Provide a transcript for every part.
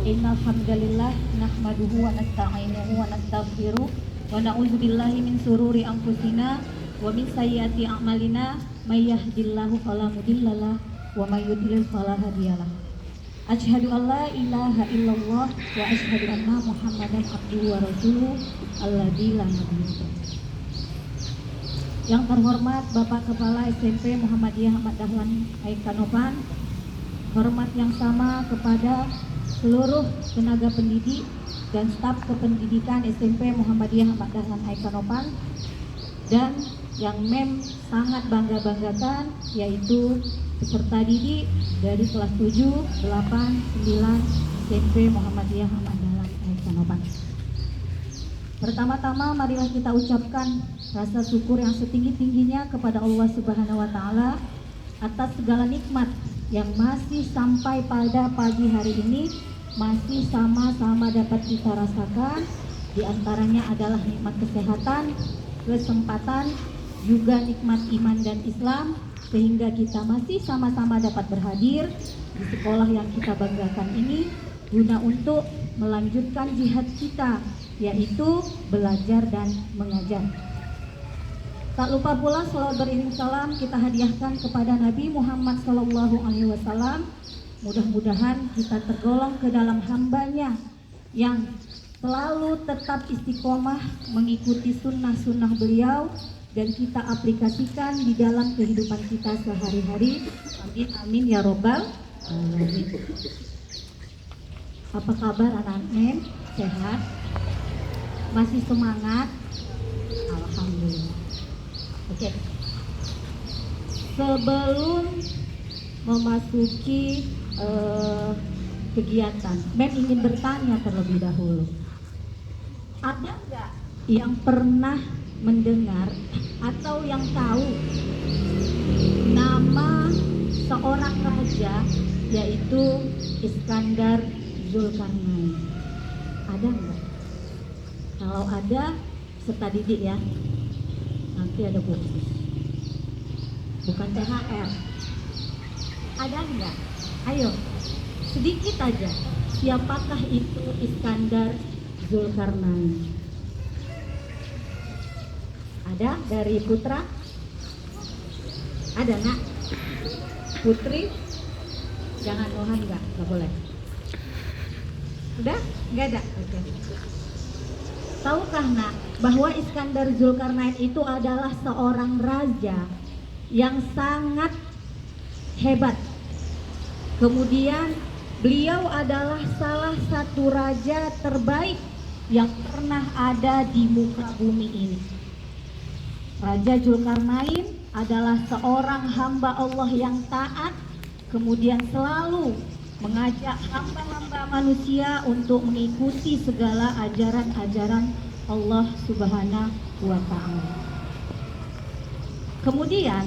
Innal hamdalillah nahmaduhu wa nasta'inuhu wa nastaghfiruh wa na'udzubillahi min sururi anfusina wa min sayyiati a'malina may yahdihillahu fala mudhillalah wa may yudlil fala hadiyalah. Asyhadu an la ilaha illallah wa asyhadu anna Muhammadan abduhu wa rasuluh alladzi la nabiyya. Yang terhormat Bapak Kepala SMP Muhammadiyah Ahmad Dahlan Aikanopan, hormat yang sama kepada seluruh tenaga pendidik dan staf kependidikan SMP Muhammadiyah Ahmad Dahlan Aikanopan, dan yang sangat banggakan yaitu peserta didik dari kelas 7, 8, 9 SMP Muhammadiyah Ahmad Dahlan Aikanopan. Pertama-tama marilah kita ucapkan rasa syukur yang setinggi-tingginya kepada Allah Subhanahu wa taala atas segala nikmat yang masih sampai pada pagi hari ini masih sama-sama dapat kita rasakan. Di antaranya adalah nikmat kesehatan, kesempatan, juga nikmat iman dan Islam, sehingga kita masih sama-sama dapat berhadir di sekolah yang kita banggakan ini guna untuk melanjutkan jihad kita, yaitu belajar dan mengajar. Tak lupa pula salawat beriring salam kita hadiahkan kepada Nabi Muhammad SAW. Mudah-mudahan kita tergolong ke dalam hambanya yang selalu tetap istiqomah mengikuti sunnah-sunnah beliau dan kita aplikasikan di dalam kehidupan kita sehari-hari. Amin amin ya robbal alamin. Apa kabar anak-anak? Sehat? Masih semangat? Alhamdulillah. Oke. Sebelum memasuki kegiatan, Mem ingin bertanya terlebih dahulu. Ada nggak yang pernah mendengar atau yang tahu nama seorang raja yaitu Iskandar Zulkarnain? Ada nggak? Kalau ada, serta didik ya. Nanti ada bonus, bukan THR. Ada enggak? Ayo, sedikit aja. Siapakah itu Iskandar Zulkarnain? Ada dari Putra? Ada nak? Putri? Jangan Nohan enggak boleh. Udah? Enggak ada? Oke. Tahukah nak bahwa Iskandar Zulkarnain itu adalah seorang raja yang sangat hebat. Kemudian beliau adalah salah satu raja terbaik yang pernah ada di muka bumi ini. Raja Zulkarnain adalah seorang hamba Allah yang taat, kemudian selalu mengajak hamba-hamba manusia untuk mengikuti segala ajaran-ajaran Allah Subhanahu wa ta'ala. Kemudian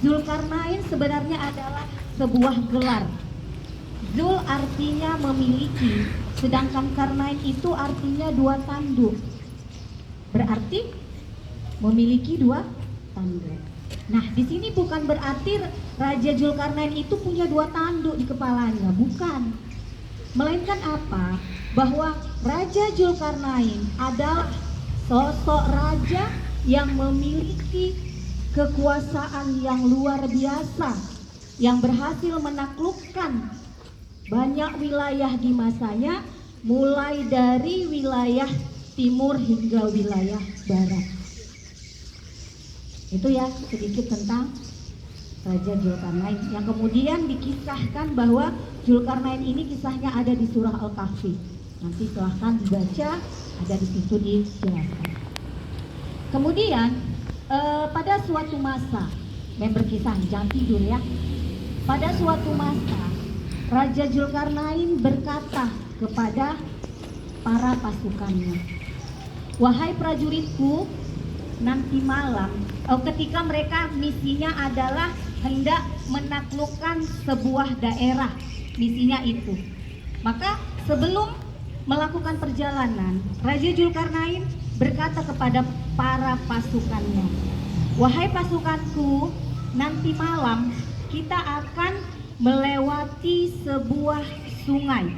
Zulkarnain sebenarnya adalah sebuah gelar. Zul artinya memiliki, sedangkan Karnain itu artinya dua tanduk. Berarti memiliki dua tanduk. Nah, di sini bukan berarti Raja Zulkarnain itu punya dua tanduk di kepalanya, bukan. Melainkan apa? Bahwa Raja Zulkarnain adalah sosok raja yang memiliki kekuasaan yang luar biasa, yang berhasil menaklukkan banyak wilayah di masanya, mulai dari wilayah timur hingga wilayah barat. Itu ya sedikit tentang Raja Zulkarnain, yang kemudian dikisahkan bahwa Zulkarnain ini kisahnya ada di surah Al-Kahfi. Nanti silahkan dibaca, ada di situ dijelaskan. Kemudian pada suatu masa, berkisah, jangan tidur ya. Pada suatu masa, Raja Zulkarnain berkata kepada para pasukannya, "Wahai prajuritku, nanti malam," ketika mereka misinya adalah hendak menaklukkan sebuah daerah, misinya itu. Maka sebelum melakukan perjalanan, Raja Zulkarnain berkata kepada para pasukannya, "Wahai pasukanku, nanti malam kita akan melewati sebuah sungai.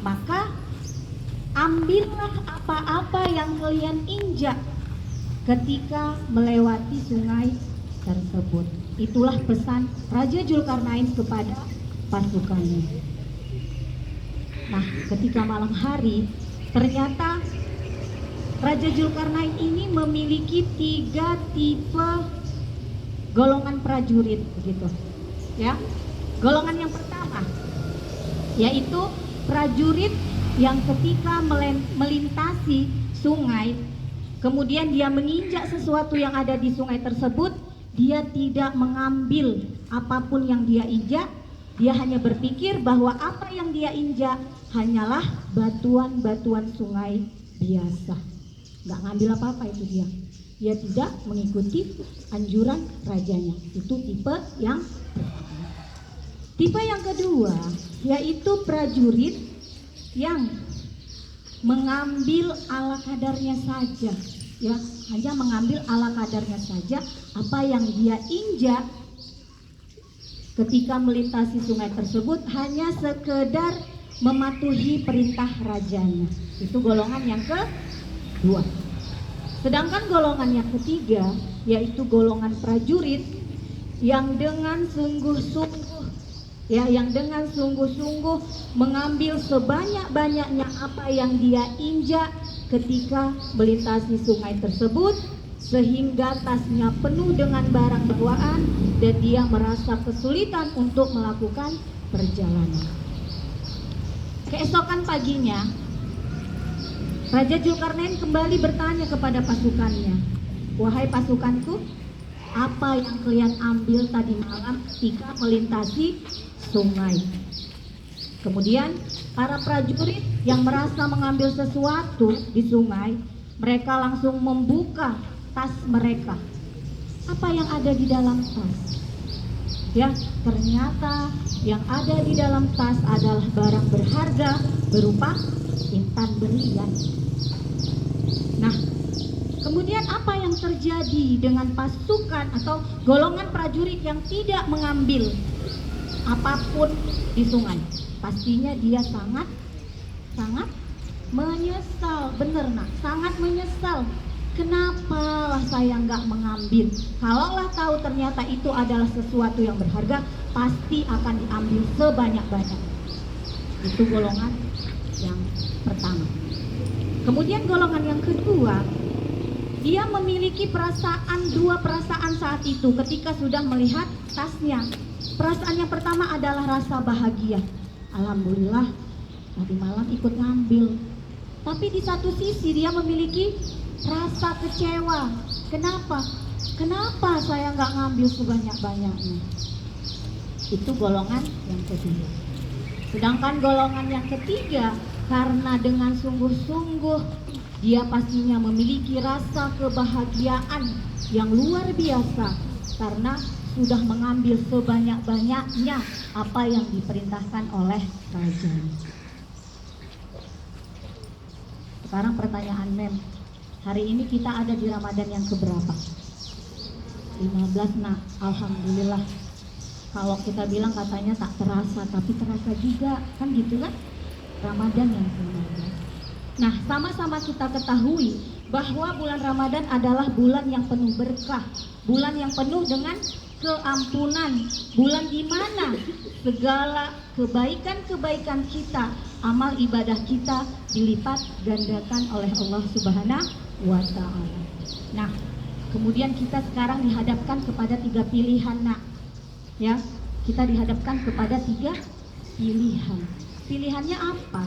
maka ambillah apa-apa yang kalian injak ketika melewati sungai tersebut. Itulah pesan Raja Zulkarnain kepada pasukannya. Nah, ketika malam hari, ternyata Raja Zulkarnain ini memiliki 3 tipe golongan prajurit, begitu. Ya, golongan yang pertama yaitu prajurit yang ketika melintasi sungai, kemudian dia menginjak sesuatu yang ada di sungai tersebut, dia tidak mengambil apapun yang dia injak. Dia hanya berpikir bahwa apa yang dia injak hanyalah batuan-batuan sungai biasa. Nggak ngambil apa-apa itu dia. Dia tidak mengikuti anjuran rajanya. Itu tipe yang pertama. Tipe yang kedua yaitu prajurit yang mengambil ala kadarnya saja, ya, hanya mengambil ala kadarnya saja. Apa yang dia injak ketika melintasi sungai tersebut hanya sekedar mematuhi perintah rajanya. Itu golongan yang kedua. Sedangkan golongan yang ketiga yaitu golongan prajurit yang dengan sungguh-sungguh, ya, yang dengan sungguh-sungguh mengambil sebanyak-banyaknya apa yang dia injak ketika melintasi sungai tersebut, sehingga tasnya penuh dengan barang bawaan dan dia merasa kesulitan untuk melakukan perjalanan. Keesokan paginya, Raja Zulkarnain kembali bertanya kepada pasukannya, "Wahai pasukanku, apa yang kalian ambil tadi malam ketika melintasi sungai?" Kemudian para prajurit yang merasa mengambil sesuatu di sungai, mereka langsung membuka tas mereka. Apa yang ada di dalam tas? Ya, ternyata yang ada di dalam tas adalah barang berharga berupa intan berlian. Nah, kemudian apa yang terjadi dengan pasukan atau golongan prajurit yang tidak mengambil apapun di sungai? Pastinya dia sangat menyesal. Bener nak, sangat menyesal. Kenapa lah saya nggak mengambil? Kalaulah tahu ternyata itu adalah sesuatu yang berharga, pasti akan diambil sebanyak-banyak. Itu golongan yang pertama. Kemudian golongan yang kedua, dia memiliki dua perasaan saat itu ketika sudah melihat tasnya. Perasaan yang pertama adalah rasa bahagia. Alhamdulillah tadi malam ikut ngambil. Tapi di satu sisi dia memiliki rasa kecewa. Kenapa? Kenapa saya nggak ngambil sebanyak-banyaknya? Itu golongan yang kedua. Sedangkan golongan yang ketiga, karena dengan sungguh-sungguh dia pastinya memiliki rasa kebahagiaan yang luar biasa karena sudah mengambil sebanyak-banyaknya apa yang diperintahkan oleh raja. Sekarang pertanyaan Mem, hari ini kita ada di Ramadan yang keberapa? 15 nak, alhamdulillah. Kalau kita bilang katanya tak terasa, tapi terasa juga, kan gitu kan? Ramadan yang ke-15. Nah, sama-sama kita ketahui bahwa bulan Ramadan adalah bulan yang penuh berkah, bulan yang penuh dengan keampunan, bulan di mana segala kebaikan-kebaikan kita, amal ibadah kita dilipat gandakan oleh Allah Subhanahu wa Ta'ala. Nah, kemudian kita sekarang dihadapkan kepada 3 pilihan nak. Ya, kita dihadapkan kepada 3 pilihan. Pilihannya apa?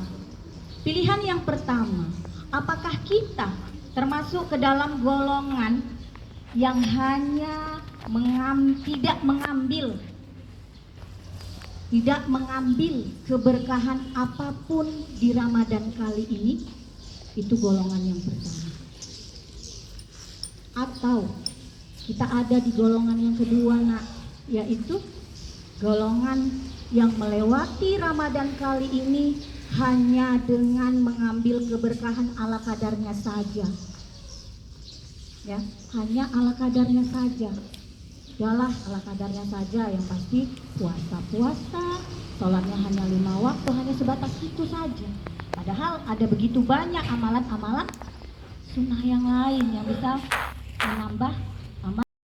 Pilihan yang pertama, apakah kita termasuk ke dalam golongan yang hanya tidak mengambil keberkahan apapun di Ramadan kali ini? Itu golongan yang pertama. Atau kita ada di golongan yang kedua nak, yaitu golongan yang melewati Ramadan kali ini hanya dengan mengambil keberkahan ala kadarnya saja. Ya, hanya ala kadarnya saja. Yalah, ala kadarnya saja, yang pasti puasa-puasa, sholatnya hanya 5 waktu, hanya sebatas itu saja. Padahal ada begitu banyak amalan-amalan sunnah yang lain yang bisa menambah